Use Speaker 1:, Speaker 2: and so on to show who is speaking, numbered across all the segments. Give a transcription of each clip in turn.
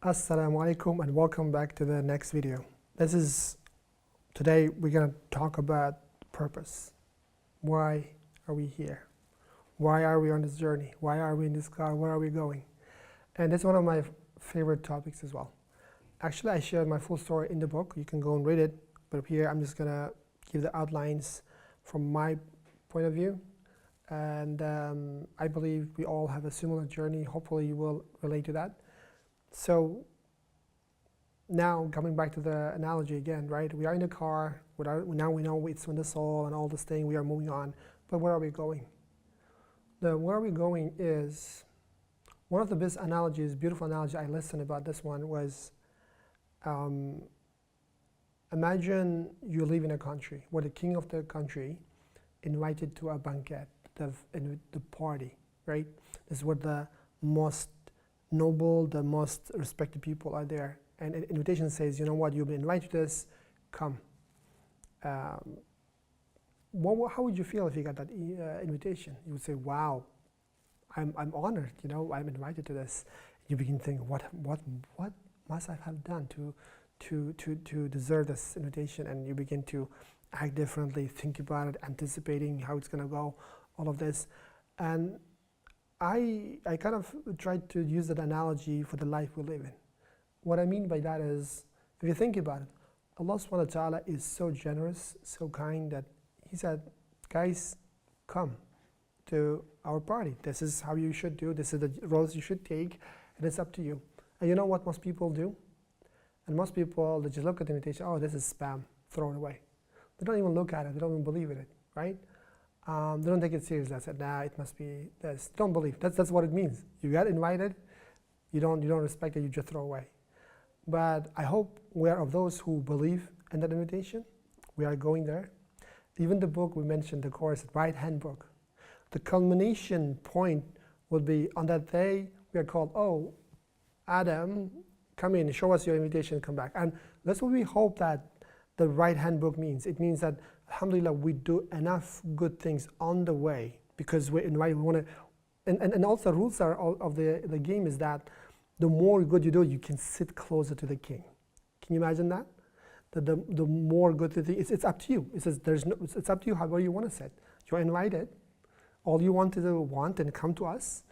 Speaker 1: Assalamu alaikum and welcome back to the next video. Today we're going to talk about purpose. Why are we here? Why are we on this journey? Why are we in this car? Where are we going? And it's one of my favorite topics as well. Actually, I shared my full story in the book. You can go and read it. But up here, I'm just going to give the outlines from my point of view. And I believe we all have a similar journey. Hopefully you will relate to that. So now coming back to the analogy again, right? We are in a car. Now we know it's in the soul and all this thing. We are moving on. But where are we going? Where are we going is one of the best analogies, beautiful analogy I listened about this one was imagine you live in a country where the king of the country invited to a banquet, the party, right? This is where the most noble, the most respected people are there. And an invitation says, you know what, you've been invited to this, come. How would you feel if you got that invitation? You would say, wow, I'm honored, you know, I'm invited to this. You begin to think, what must I have done to deserve this invitation? And you begin to act differently, think about it, anticipating how it's going to go, all of this. And I kind of tried to use that analogy for the life we live in. What I mean by that is, if you think about it, Allah subhanahu wa ta'ala is so generous, so kind that He said, guys, come to our party. This is how you should do, this is the roles you should take, and it's up to you. And you know what most people do? And most people, they just look at the invitation, oh, this is spam, throw it away. They don't even look at it, they don't even believe in it, right? They don't take it seriously. I said, nah, it must be this. Don't believe. That's what it means. You got invited, you don't respect it, you just throw away. But I hope we are of those who believe in that invitation. We are going there. Even the book we mentioned, the course, right-hand book. The culmination point will be on that day, we are called, oh, Adam, come in, show us your invitation, come back. And that's what we hope that the right-hand book means. It means that, alhamdulillah, we do enough good things on the way because we're invited. We want to, and also rules are of the game is that the more good you do, you can sit closer to the king. Can you imagine that? The more good you do, it's up to you. It says it's up to you however you want to sit. You're invited. All you want to do, and come to us,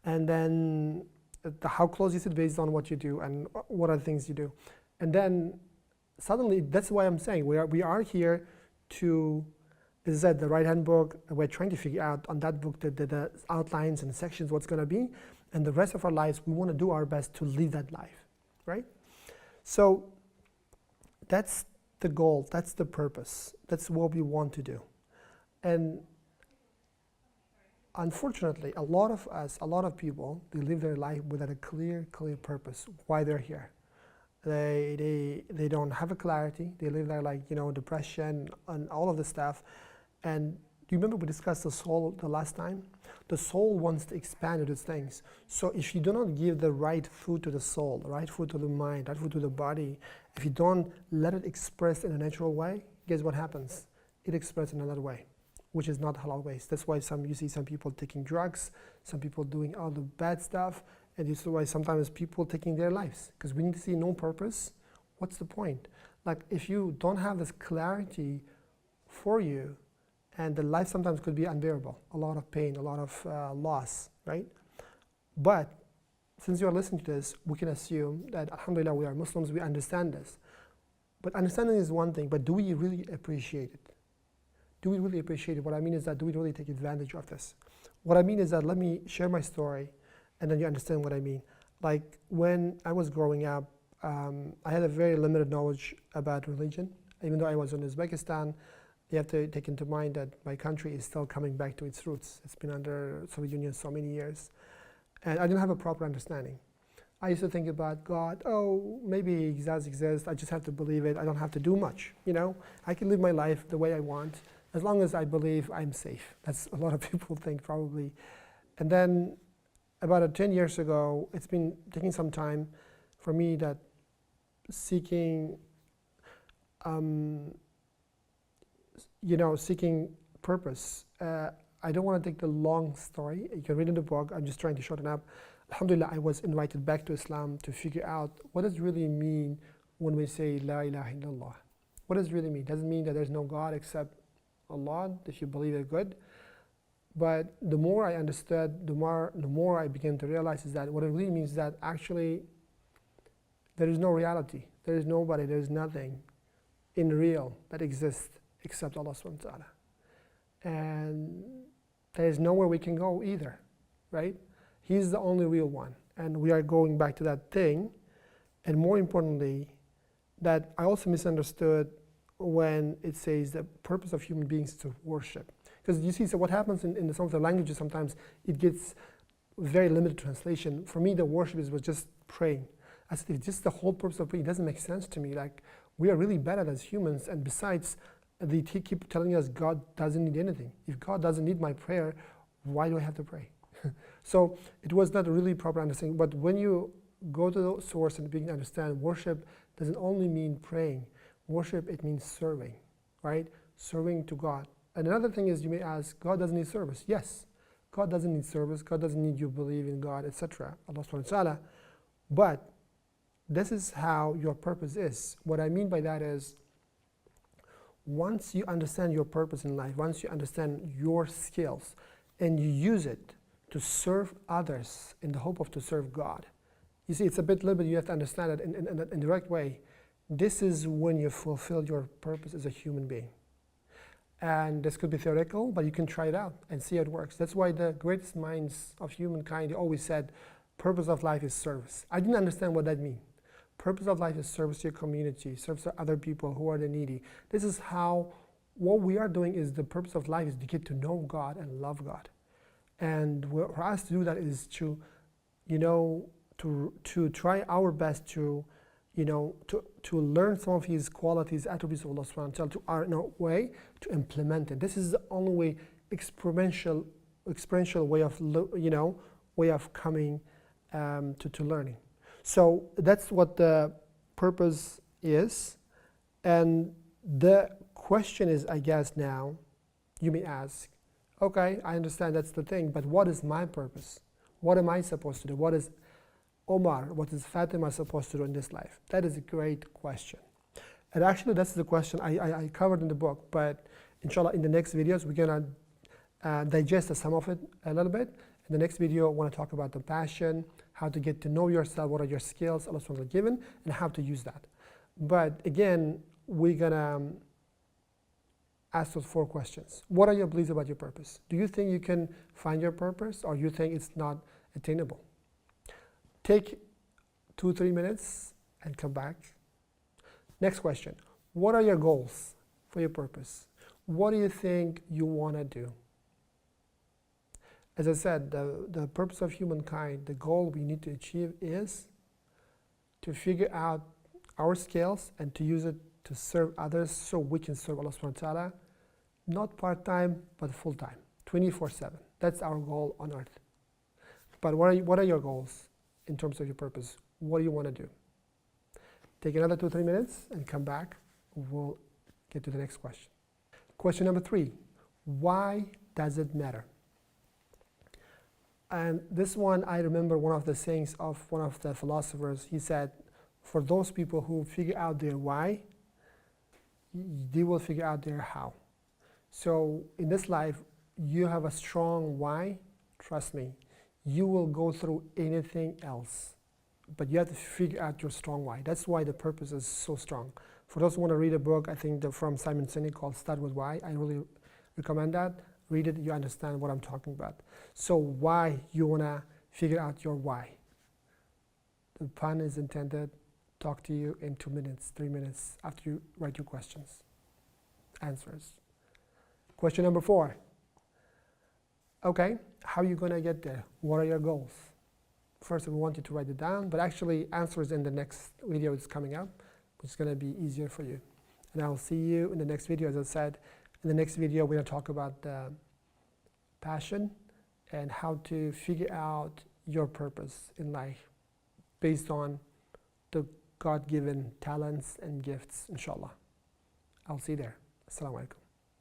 Speaker 1: and then how close you sit based on what you do and what are the things you do, and then suddenly that's why I'm saying we are here to, as I said, the right-hand book. We're trying to figure out on that book the outlines and sections what's going to be, and the rest of our lives we want to do our best to live that life, right? So that's the goal, that's the purpose, that's what we want to do. And unfortunately, a lot of people, they live their life without a clear purpose why they're here. They don't have a clarity. They live there like, you know, depression and all of this stuff. And do you remember we discussed the soul the last time? The soul wants to expand into things. So if you do not give the right food to the soul, the right food to the mind, right food to the body, if you don't let it express in a natural way, guess what happens? It expresses in another way, which is not halal ways. That's why you see some people taking drugs, some people doing all the bad stuff, and this is why sometimes people taking their lives, because we need to see no purpose. What's the point? Like if you don't have this clarity for you, and the life sometimes could be unbearable, a lot of pain, a lot of loss, right? But since you are listening to this, we can assume that, alhamdulillah, we are Muslims, we understand this. But understanding is one thing, but do we really appreciate it? Do we really appreciate it? What I mean is that, do we really take advantage of this? What I mean is that, let me share my story, and then you understand what I mean. Like when I was growing up, I had a very limited knowledge about religion. Even though I was in Uzbekistan, you have to take into mind that my country is still coming back to its roots. It's been under Soviet Union so many years. And I didn't have a proper understanding. I used to think about God, oh, maybe He does exist, I just have to believe it, I don't have to do much, you know? I can live my life the way I want, as long as I believe I'm safe. That's a lot of people think probably. And then about 10 years ago, it's been taking some time for me that seeking purpose. I don't want to take the long story. You can read in the book. I'm just trying to shorten up. Alhamdulillah, I was invited back to Islam to figure out what does it really mean when we say La ilaha illallah. What does it really mean? Does it mean that there's no God except Allah, if you believe it, good? But the more I understood, the more I began to realize is that what it really means is that actually there is no reality, there is nobody, there is nothing in real that exists except Allah subhanahu wa ta'ala. And there is nowhere we can go either, right? He's the only real one. And we are going back to that thing. And more importantly, that I also misunderstood when it says the purpose of human beings is to worship. Because you see, so what happens in some of the languages, sometimes it gets very limited translation. For me, the worship was just praying. I said, if just the whole purpose of praying, it doesn't make sense to me. Like, we are really bad at as humans, and besides, they keep telling us God doesn't need anything. If God doesn't need my prayer, why do I have to pray? So it was not a really proper understanding. But when you go to the source and begin to understand, worship doesn't only mean praying. Worship, it means serving, right? Serving to God. And another thing is, you may ask, God doesn't need service. Yes, God doesn't need service. God doesn't need you to believe in God, etc. Allah subhanahu wa ta'ala. But this is how your purpose is. What I mean by that is, once you understand your purpose in life, once you understand your skills, and you use it to serve others in the hope of to serve God. You see, it's a little bit, you have to understand it in the right way. This is when you fulfill your purpose as a human being. And this could be theoretical, but you can try it out and see how it works. That's why the greatest minds of humankind always said, purpose of life is service. I didn't understand what that means. Purpose of life is service to your community, service to other people who are the needy. This is how, what we are doing is the purpose of life is to get to know God and love God. And for us to do that is to, to try our best to, to learn some of His qualities, attributes of Allah subhanahu wa ta'ala, to our way to implement it. This is the only way, experiential way of, way of coming to learning. So that's what the purpose is. And the question is, I guess now, you may ask, okay, I understand that's the thing, but what is my purpose? What am I supposed to do? What is Omar, what is Fatima supposed to do in this life? That is a great question. And actually, that's the question I covered in the book, but inshallah, in the next videos, we're going to digest some of it a little bit. In the next video, I want to talk about the passion, how to get to know yourself, what are your skills Allah subhanahu wa ta'ala given, and how to use that. But again, we're going to ask those 4 questions. What are your beliefs about your purpose? Do you think you can find your purpose, or you think it's not attainable? Take 2-3 minutes and come back. Next question. What are your goals for your purpose? What do you think you want to do? As I said, the purpose of humankind, the goal we need to achieve is to figure out our skills and to use it to serve others so we can serve Allah subhanahu wa ta'ala, not part-time, but full-time, 24/7. That's our goal on earth. But what are your goals in terms of your purpose? What do you want to do? Take another 2-3 minutes and come back. We'll get to the next question. Question number 3, why does it matter? And this one, I remember one of the sayings of one of the philosophers. He said, for those people who figure out their why, they will figure out their how. So in this life, you have a strong why, trust me, you will go through anything else. But you have to figure out your strong why. That's why the purpose is so strong. For those who want to read a book, I think from Simon Sinek called Start With Why, I really recommend that. Read it, you understand what I'm talking about. So why you want to figure out your why. The pun is intended. Talk to you in 2 minutes, 3 minutes after you write your questions, answers. Question number 4. Okay, how are you going to get there? What are your goals? First, we want you to write it down, but actually answers in the next video is coming up, which is going to be easier for you. And I'll see you in the next video. As I said, in the next video, we're going to talk about the passion and how to figure out your purpose in life based on the God-given talents and gifts, inshallah. I'll see you there. Assalamu alaikum.